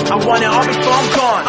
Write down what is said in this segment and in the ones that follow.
I want it all before I'm gone.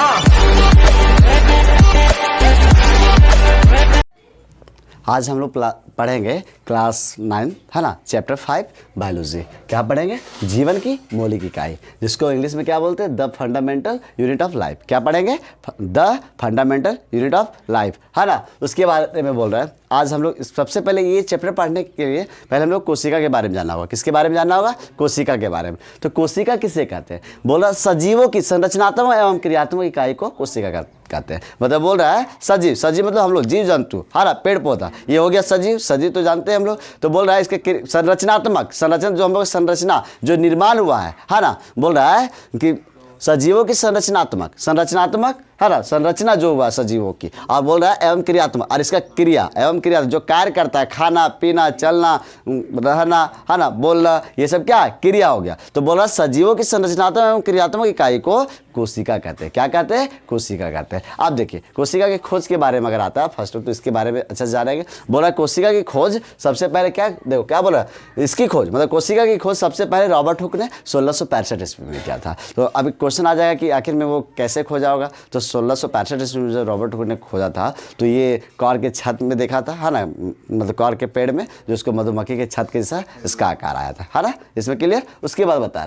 आज हम लोग पढ़ेंगे क्लास 9 है ना, चैप्टर 5 बायोलॉजी। क्या पढ़ेंगे? जीवन की मौलिक इकाई, जिसको इंग्लिश में क्या बोलते हैं? The fundamental unit of life. क्या पढ़ेंगे? The fundamental unit of life, है ना। उसके बारे में बोल रहा है। आज हम लोग सबसे पहले ये चैप्टर पढ़ने के लिए पहले हम लोग कोशिका के बारे में जानना होगा। किसके बारे में जानना होगा? कोशिका के बारे में। तो कोशिका किसे कहते हैं? बोल रहा सजीवों की संरचनात्मक एवं क्रियात्मक इकाई को कोशिका कहते हैं। मतलब बोल रहा है सजीव, सजीव मतलब हम लोग जीव जंतु, है ना, पेड़ पौधा, ये हो गया सजीव। सजीव तो जानते हैं हम लोग। तो बोल रहा है इसके संरचनात्मक, संरचना जो हम लोग संरचना जो निर्माण हुआ है ना, बोल रहा है कि सजीवों की संरचनात्मक है ना, संरचना जो हुआ सजीवों की, और बोल रहा है एवं क्रियात्मक, और इसका क्रिया एवं क्रिया जो कार्य करता है, खाना पीना चलना रहना, है ना, बोलना, ये सब क्या है? क्रिया हो गया। तो बोल रहा है सजीवों की संरचनात्मक एवं क्रियात्मक इकाई को कोशिका कहते हैं। क्या कहते हैं? कोशिका कहते हैं। आप देखिए कोशिका की खोज के बारे में अगर आता है फर्स्ट, तो इसके बारे में अच्छा से जानेंगे। बोल रहा है कोशिका की खोज सबसे पहले क्या, देखो क्या बोल रहा है, इसकी खोज मतलब कोशिका की खोज सबसे पहले रॉबर्ट हुक ने 1665 ईस्वी में किया था। तो अभी क्वेश्चन आ जाएगा कि आखिर में वो कैसे खोजा होगा। तो 1665 ईस्वी में जब रॉबर्ट हुक ने खोजा था, तो ये कॉर के छत में देखा था, है ना, मतलब कॉर के पेड़ में, जो उसको मधुमक्खी के छत के जैसा इसका आकार आया था, है ना। इसमें क्लियर। उसके बाद बता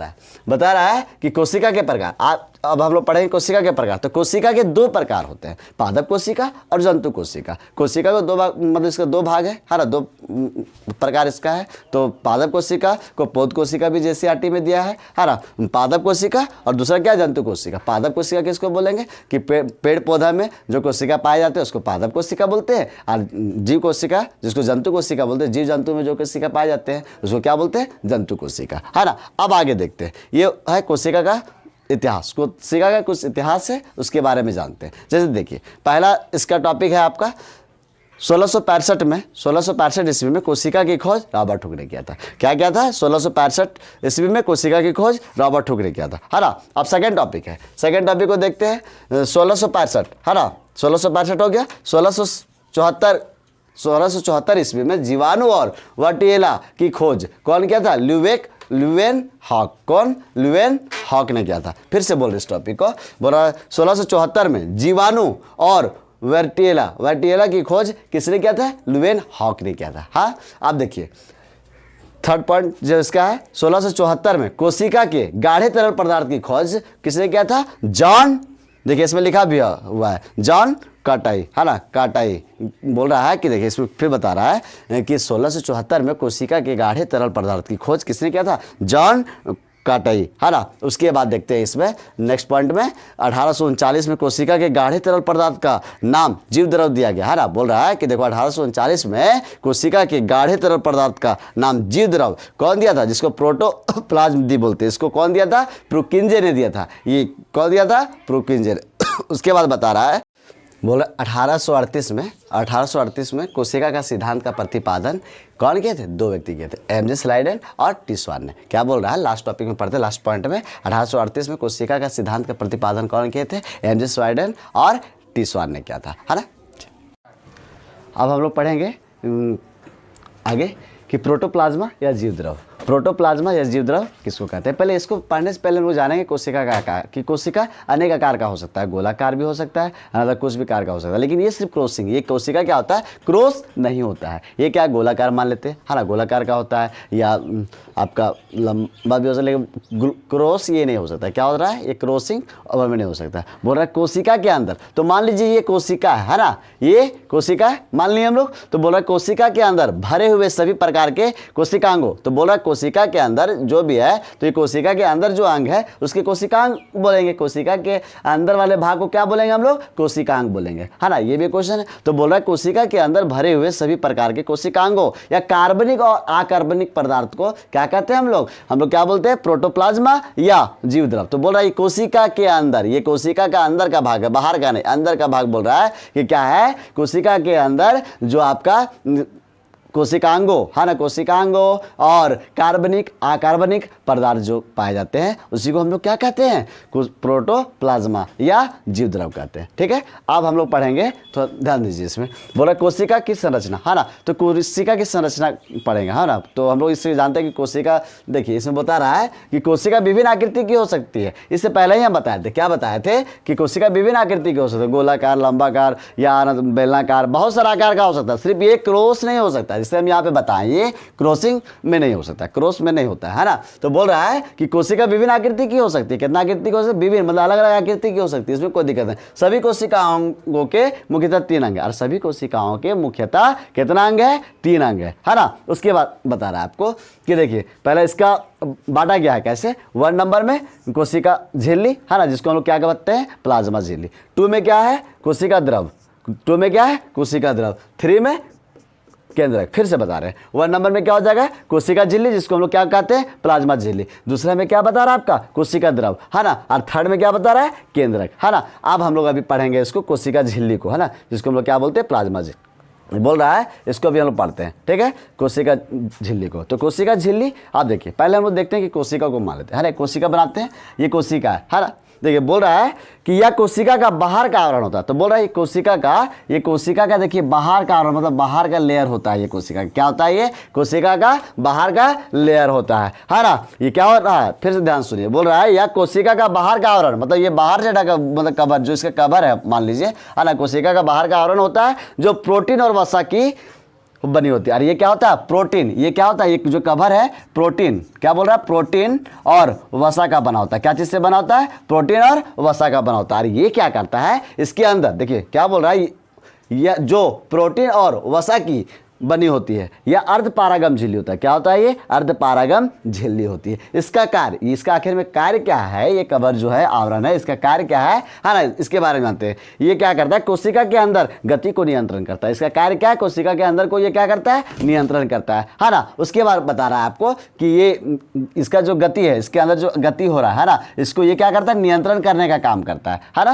रहा है कि कोशिका के प्रकार। अब हम लोग पढ़ेंगे कोशिका के प्रकार। तो कोशिका के दो प्रकार होते हैं, पादप कोशिका और जंतु कोशिका। कोशिका को दो भाग, मतलब इसका दो भाग है ना, दो प्रकार इसका है। तो पादप कोशिका को पौध कोशिका भी जेसीईआरटी में दिया है ना, पादप कोशिका, और दूसरा क्या? जंतु कोशिका। पादप कोशिका किसको बोलेंगे? कि पेड़ पौधा में जो कोशिका पाए जाते हैं उसको पादप कोशिका बोलते हैं, और जीव कोशिका जिसको जंतु कोशिका बोलते हैं, जीव जंतु में जो कोशिका पाए जाते हैं उसको क्या बोलते हैं? जंतु कोशिका, है ना। अब आगे देखते हैं, ये है कोशिका का इतिहास। कोशिका का कुछ इतिहास है, उसके बारे में जानते हैं। जैसे देखिए पहला इसका टॉपिक है आपका 1665 ईस्वी में कोशिका की खोज रॉबर्ट हुक ने किया था। क्या किया था? 1665 ईस्वी में कोशिका की खोज रॉबर्ट हुक ने किया था, है ना। अब सेकंड टॉपिक है, सेकंड टॉपिक को देखते हैं। 1665, है ना, 1665 हो गया। 1674 ईस्वी में जीवाणु और वर्टिएला की खोज कौन किया था? Leeuwenhoek. कौन? ल्यूवेन हॉक ने किया था। फिर से बोल इस टॉपिक को। बोला 1674 में जीवाणु और वर्टिएला की खोज किसने किया था? ल्यूवेन हॉक ने किया था। हाँ, आप देखिए थर्ड पॉइंट जो इसका है, 1674 में कोशिका के गाढ़े तरल पदार्थ की खोज किसने किया था? जॉन, देखिए इसमें लिखा भी हुआ है जॉन काटाई, है ना, काटाई बोल रहा है कि देखिए इसमें फिर बता रहा है कि 1674 में कोशिका के गाढ़े तरल पदार्थ की खोज किसने किया था? जॉन काटाई, है ना। उसके बाद देखते हैं इसमें नेक्स्ट पॉइंट में 1839 में कोशिका के गाढ़े तरल पदार्थ का नाम जीव द्रव दिया गया, है ना। बोल रहा है कि देखो 1839 में कोशिका के गाढ़े तरल पदार्थ का नाम जीव द्रव कौन दिया था? जिसको प्रोटोप्लाज्म दी बोलते हैं। इसको कौन दिया था? प्रुकिंजे ने दिया था। ये कौन दिया था? प्रुकिंजे ने। उसके बाद बता रहा है, बोला 1838 में कोशिका का सिद्धांत का प्रतिपादन कौन किए थे? दो व्यक्ति किए थे, एमजे स्लाइडेन और टी स्वान ने। क्या बोल रहा है? लास्ट टॉपिक में पढ़ते, लास्ट पॉइंट में 1838 में कोशिका का सिद्धांत का प्रतिपादन कौन किए थे? एमजे स्लाइडेन और टी स्वान ने किया था, है ना। अब हम लोग पढ़ेंगे आगे कि प्रोटोप्लाज्मा या जीवद्रव। प्रोटोप्लाज्मा या जीवद्रव किसको कहते हैं? पहले इसको पढ़ने से पहले हम लोग जानेंगे कोशिका का आकार, कि कोशिका अनेक आकार का हो सकता है, गोलाकार भी हो सकता है, अनदर कुछ भी आकार का हो सकता है। लेकिन ये सिर्फ क्रॉसिंग, ये कोशिका क्या होता है? क्रॉस नहीं होता है। ये क्या गोलाकार मान लेते हैं, है ना, गोलाकार का होता है, या आपका लंबा भी हो सकता है, लेकिन क्रॉस ये नहीं हो सकता। क्या हो रहा है? ये क्रॉसिंग और में नहीं हो सकता। बोल रहा है कोशिका के अंदर, तो मान लीजिए ये कोशिका है ना, ये कोशिका है मान लिए हम लोग। तो बोल रहा है कोशिका के अंदर भरे हुए सभी प्रकार के कोशिकांगों। तो बोल रहा है कोशिका के अंदर जो भी है, तो ये कोशिका के अंदर जो अंग है उसके कोशिकांग बोलेंगे। कोशिका के अंदर वाले भाग को क्या बोलेंगे हम लोग? कोशिकांग बोलेंगे, है ना। ये भी क्वेश्चन है। तो बोल रहा है कोशिका के अंदर भरे हुए सभी प्रकार के कोशिकांगों या कार्बनिक और अकार्बनिक पदार्थ को क्या कहते हैं हम लोग? क्या बोलते हैं? प्रोटोप्लाज्मा या जीवद्रव। तो बोल रहा है कोशिका के अंदर, ये कोशिका का अंदर का भाग है, बाहर का नहीं, अंदर का भाग बोल रहा है कि क्या है? कोशिका के अंदर जो आपका कोशिकांगों, है ना, कोशिकांगों और कार्बनिक अकार्बनिक पदार्थ जो पाए जाते हैं उसी को हम लोग क्या कहते हैं, प्रोटोप्लाज्मा या जीव द्रव कहते हैं। ठीक है, अब हम लोग पढ़ेंगे, तो ध्यान दीजिए इसमें बोला कोशिका की संरचना, है ना, तो कोशिका की संरचना पढ़ेंगे, है ना। तो हम लोग इससे जानते हैं कि कोशिका, देखिए इसमें बता रहा है कि कोशिका विभिन्न आकृति की हो सकती है। इससे पहले ही हम बताए थे, क्या बताए थे कि कोशिका विभिन्न आकृति की हो सकती है, गोलाकार, लंबाकार या बेलनाकार, बहुत सारा आकार का हो सकता है। सिर्फ ये क्रॉस नहीं हो सकता, जिससे हम यहाँ पे बताएं ये क्रॉसिंग में नहीं हो सकता, क्रॉस में नहीं होता है ना। तो बोल रहा है कि कोशिका विभिन्न आकृति की हो सकती है। कितना आकृति की हो सकती है, विभिन्न मतलब अलग अलग आकृति की हो सकती है, इसमें कोई दिक्कत नहीं। सभी कोशिकाओं के मुख्यतः 3 अंग है, और सभी कोशिकाओं के मुख्यतः कितना अंग है, 3 अंग है ना। उसके बाद बता रहा है आपको कि देखिए पहले इसका बांटा गया है कैसे, 1 नंबर में कोशिका झिल्ली, है ना, जिसको हम लोग क्या कहते हैं, प्लाज्मा झिल्ली। 2 में क्या है, कोशिका द्रव, 2 में क्या है, कोशिका द्रव। 3 में केंद्रक, फिर से बता रहे हैं। 1 नंबर में क्या हो जाएगा, कोशिका झिल्ली, जिसको हम लोग क्या कहते हैं, प्लाज्मा झिल्ली। दूसरे में क्या बता रहा है आपका, कोशिका द्रव, है ना, और थर्ड में क्या बता रहा है, केंद्रक, है ना। अब हम लोग अभी पढ़ेंगे इसको कोशिका झिल्ली को, है ना, जिसको हम लोग क्या बोलते हैं, प्लाज्मा झिल्ली बोल रहा है। इसको भी हम लोग पढ़ते हैं, ठीक है, कोशिका झिल्ली को। तो कोशिका झिल्ली आप देखिए, पहले हम लोग देखते हैं कि कोशिका को मान लेते हैं, है ना, कोशिका बनाते हैं, ये कोशिका है ना। देखिए बोल रहा है कि यह कोशिका का बाहर का आवरण होता है। तो बोल रहा है ये कोशिका का देखिए बाहर का आवरण, मतलब बाहर का लेयर होता है। ये कोशिका क्या होता है, ये कोशिका का बाहर का लेयर होता है ना। ये क्या होता है, फिर से ध्यान सुनिए, बोल रहा है यह कोशिका का बाहर का आवरण, मतलब ये बाहर से ढका, मतलब कवर, जो इसका कवर है मान लीजिए, है ना, कोशिका का बाहर का आवरण होता है जो प्रोटीन और वसा की बनी होती है। और ये क्या होता है, प्रोटीन, ये क्या होता है, ये जो कवर है प्रोटीन, क्या बोल रहा है, प्रोटीन और वसा का बना होता है। क्या चीज़ से बना होता है, प्रोटीन और वसा का बना होता है। और ये क्या करता है, इसके अंदर देखिए क्या बोल रहा है, यह जो प्रोटीन और वसा की बनी होती है यह अर्धपारागम झिल्ली होता है। क्या होता है, ये अर्धपारागम झिल्ली होती है। इसका कार्य, इसका आखिर में कार्य क्या है, ये कवर जो है, आवरण है, इसका कार्य क्या है ना, इसके बारे में जानते हैं। ये क्या करता है, कोशिका के अंदर गति को नियंत्रण करता है। इसका कार्य क्या है, कोशिका के अंदर को ये क्या करता है, नियंत्रण करता है ना। उसके बाद बता रहा है आपको कि ये इसका जो गति है, इसके अंदर जो गति हो रहा है ना, इसको ये क्या करता है, नियंत्रण करने का काम करता है ना।